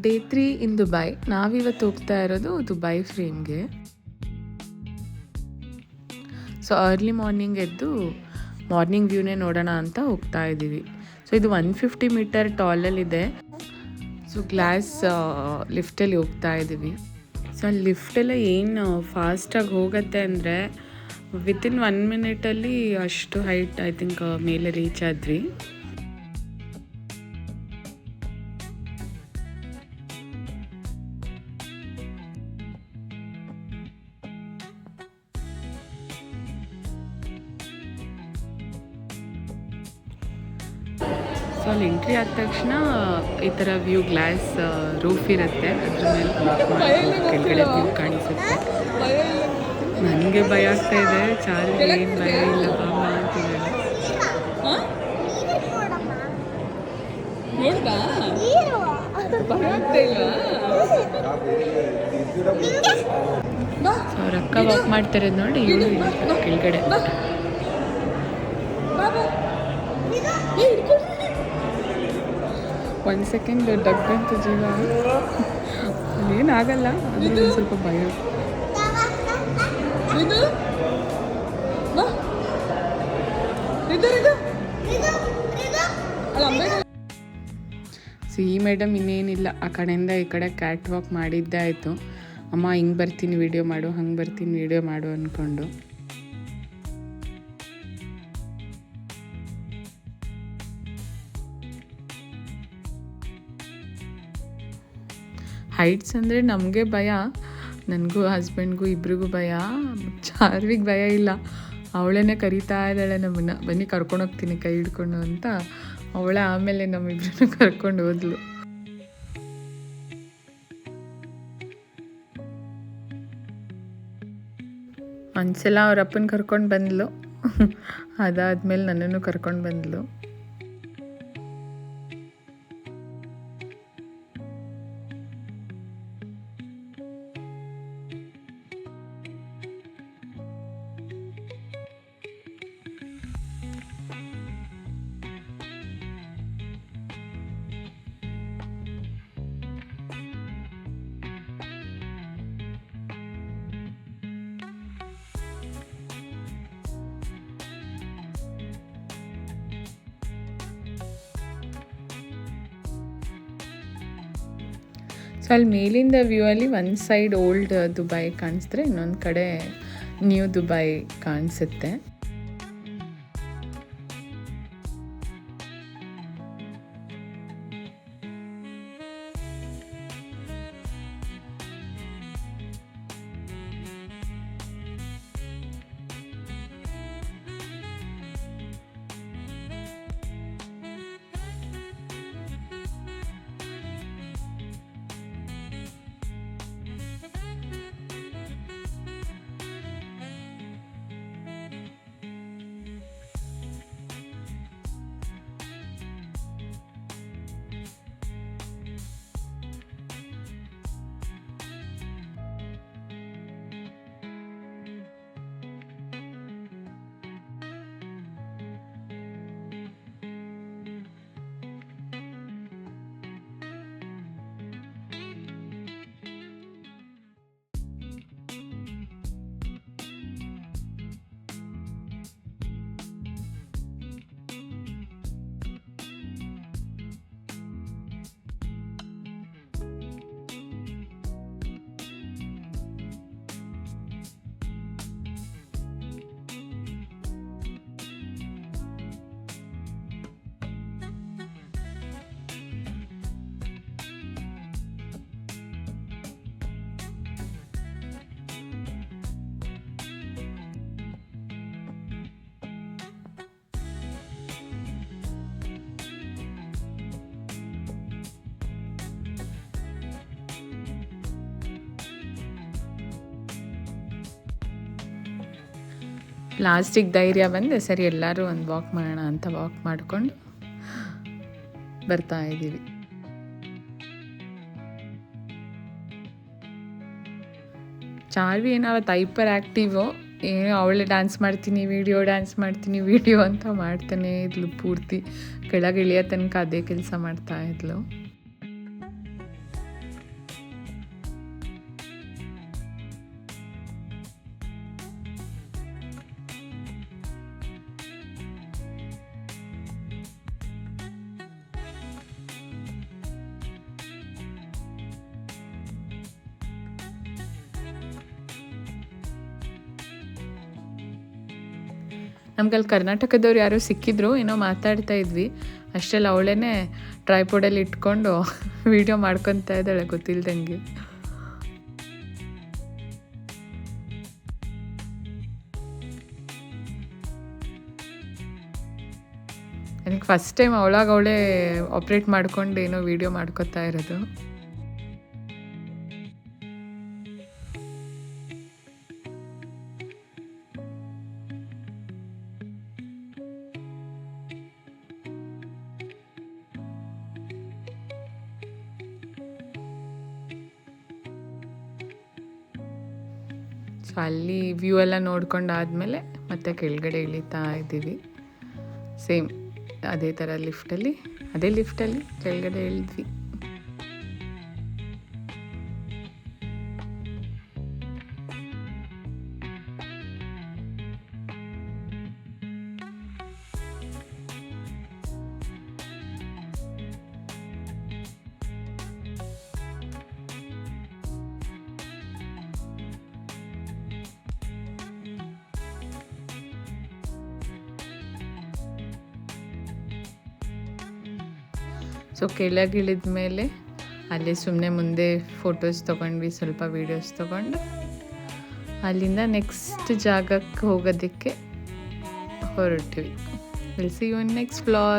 Day 3 in Dubai. ನಾವಿವತ್ತು ಹೋಗ್ತಾ ಇರೋದು ದುಬೈ ಫ್ರೇಮ್ಗೆ. ಸೊ ಅರ್ಲಿ ಮಾರ್ನಿಂಗ್ ಎದ್ದು ಮಾರ್ನಿಂಗ್ ವ್ಯೂನೇ ನೋಡೋಣ ಅಂತ ಹೋಗ್ತಾ ಇದ್ದೀವಿ. ಸೊ ಇದು 150 ಮೀಟರ್ ಟಾಲಲ್ಲಿದೆ. ಸೊ ಗ್ಲಾಸ್ ಲಿಫ್ಟಲ್ಲಿ ಹೋಗ್ತಾ ಇದ್ದೀವಿ. ಸೊ ಲಿಫ್ಟೆಲ್ಲ ಏನು ಫಾಸ್ಟಾಗಿ ಹೋಗುತ್ತೆ ಅಂದರೆ ವಿತಿನ್ 1 ಮಿನಿಟಲ್ಲಿ ಅಷ್ಟು ಹೈಟ್ ಐ ಥಿಂಕ್ ಮೇಲೆ ರೀಚ್ ಆದ್ವಿ. ಸೊ ಅಲ್ಲಿ ಎಂಟ್ರಿ ಆದ ತಕ್ಷಣ ಈ ಥರ ವ್ಯೂ ಗ್ಲಾಸ್ ರೂಫ್ ಇರುತ್ತೆ, ಅದ್ರ ಮೇಲೆ ಕೆಳಗಡೆ ವ್ಯೂ ಕಾಣಿಸುತ್ತೆ. ನನಗೆ ಭಯ ಆಗ್ತಾ ಇದೆ, ಚಾರ್ಜ್ ಏನು ಭಯ ಇಲ್ಲ ಬಾಮ ಅಂತಿದ್ದಾಳೆ. ಸೊ ಅವ್ರ ಅಕ್ಕ ವಾಕ್ ಮಾಡ್ತಿರೋದು ನೋಡಿ ಇವಳು ಕೆಳಗಡೆ. ಒಂದು ಸೆಕೆಂಡ್ ಡಗ್ಗಂತ ಜೀವ, ಏನಾಗಲ್ಲ, ಅದು ಒಂದು ಸ್ವಲ್ಪ ಭಯ. ಸೊ ಈ ಮೇಡಮ್ ಇನ್ನೇನಿಲ್ಲ, ಆ ಕಡೆಯಿಂದ ಈ ಕಡೆ ಕ್ಯಾಟ್ ವಾಕ್ ಮಾಡಿದ್ದೇ ಆಯಿತು. ಅಮ್ಮ ಹಿಂಗೆ ಬರ್ತೀನಿ ವಿಡಿಯೋ ಮಾಡು, ಹಂಗೆ ಬರ್ತೀನಿ ವಿಡಿಯೋ ಮಾಡು ಅಂದ್ಕೊಂಡು. ಹೈಟ್ಸ್ ಅಂದರೆ ನಮಗೆ ಭಯ, ನನಗೂ ಹಸ್ಬೆಂಡ್ಗೂ ಇಬ್ರಿಗೂ ಭಯ. ಚಾರ್ವಿಗೆ ಭಯ ಇಲ್ಲ, ಅವಳೇನೆ ಕರಿತಾ ಇದ್ದಾಳೆ ನಮ್ಮನ್ನು, ಬನ್ನಿ ಕರ್ಕೊಂಡೋಗ್ತೀನಿ ಕೈ ಹಿಡ್ಕೊಂಡು ಅಂತ. ಅವಳೇ ಆಮೇಲೆ ನಮ್ಮಿಬ್ರನ್ನ ಕರ್ಕೊಂಡು ಹೋದ್ಲು. ಒಂದ್ಸಲ ಅವ್ರ ಅಪ್ಪನ ಕರ್ಕೊಂಡು ಬಂದ್ಲು, ಅದಾದ್ಮೇಲೆ ನನ್ನನ್ನು ಕರ್ಕೊಂಡು ಬಂದ್ಲು. ಸೊ ಅಲ್ಲಿ ಮೇಲಿಂದ ವ್ಯೂ ಅಲ್ಲಿ ಒಂದು ಸೈಡ್ ಓಲ್ಡ್ ದುಬೈ ಕಾಣಿಸಿದ್ರೆ ಇನ್ನೊಂದು ಕಡೆ ನ್ಯೂ ದುಬೈ ಕಾಣಿಸುತ್ತೆ. ಲಾಸ್ಟಿಗೆ ಧೈರ್ಯ ಬಂದೆ, ಸರಿ ಎಲ್ಲರೂ ಒಂದು ವಾಕ್ ಮಾಡೋಣ ಅಂತ ವಾಕ್ ಮಾಡಿಕೊಂಡು ಬರ್ತಾ ಇದ್ದೀವಿ. ಚಾರ್ವಿ ಏನಾವತ್ತು ಹೈಪರ್ ಆ್ಯಕ್ಟಿವು, ಏನೋ ಅವಳೇ ಡ್ಯಾನ್ಸ್ ಮಾಡ್ತೀನಿ ವಿಡಿಯೋ ಅಂತ ಮಾಡ್ತಾನೆ ಇದ್ಲು. ಪೂರ್ತಿ ಕೆಳಗೆ ಇಳಿಯೋ ತನಕ ಅದೇ ಕೆಲಸ ಮಾಡ್ತಾ ಇದ್ಲು. ನಮ್ಗಲ್ಲಿ ಕರ್ನಾಟಕದವ್ರು ಯಾರೋ ಸಿಕ್ಕಿದ್ರು, ಏನೋ ಮಾತಾಡ್ತಾ ಇದ್ವಿ. ಅಷ್ಟರಲ್ಲಿ ಅವಳೇ ಟ್ರೈಪೋಡಲ್ಲಿ ಇಟ್ಕೊಂಡು ವೀಡಿಯೋ ಮಾಡ್ಕೊತಾ ಇದ್ದಾಳೆ ಗೊತ್ತಿಲ್ದಂಗೆ. ನನಗೆ ಫಸ್ಟ್ ಟೈಮ್ ಅವಳೇ ಆಪ್ರೇಟ್ ಮಾಡ್ಕೊಂಡು ಏನೋ ವೀಡಿಯೋ ಮಾಡ್ಕೊತಾ ಇರೋದು. ಸೊ ಅಲ್ಲಿ ವ್ಯೂ ಎಲ್ಲ ನೋಡ್ಕೊಂಡಾದ್ಮೇಲೆ ಮತ್ತೆ ಕೆಳಗಡೆ ಇಳಿತಾ ಇದ್ದೀವಿ. ಸೇಮ್ ಅದೇ ಥರ ಲಿಫ್ಟಲ್ಲಿ ಕೆಳಗಡೆ ಇಳಿದ್ವಿ. ಸೊ ಕೆಳಗಿಳಿದ ಮೇಲೆ ಅಲ್ಲೇ ಸುಮ್ಮನೆ ಮುಂದೆ ಫೋಟೋಸ್ ತೊಗೊಂಡ್ವಿ, ಸ್ವಲ್ಪ ವೀಡಿಯೋಸ್ ತೊಗೊಂಡು ಅಲ್ಲಿಂದ ನೆಕ್ಸ್ಟ್ ಜಾಗಕ್ಕೆ ಹೋಗೋದಕ್ಕೆ ಹೊರಟ್ವಿ. Will see you in next vlog.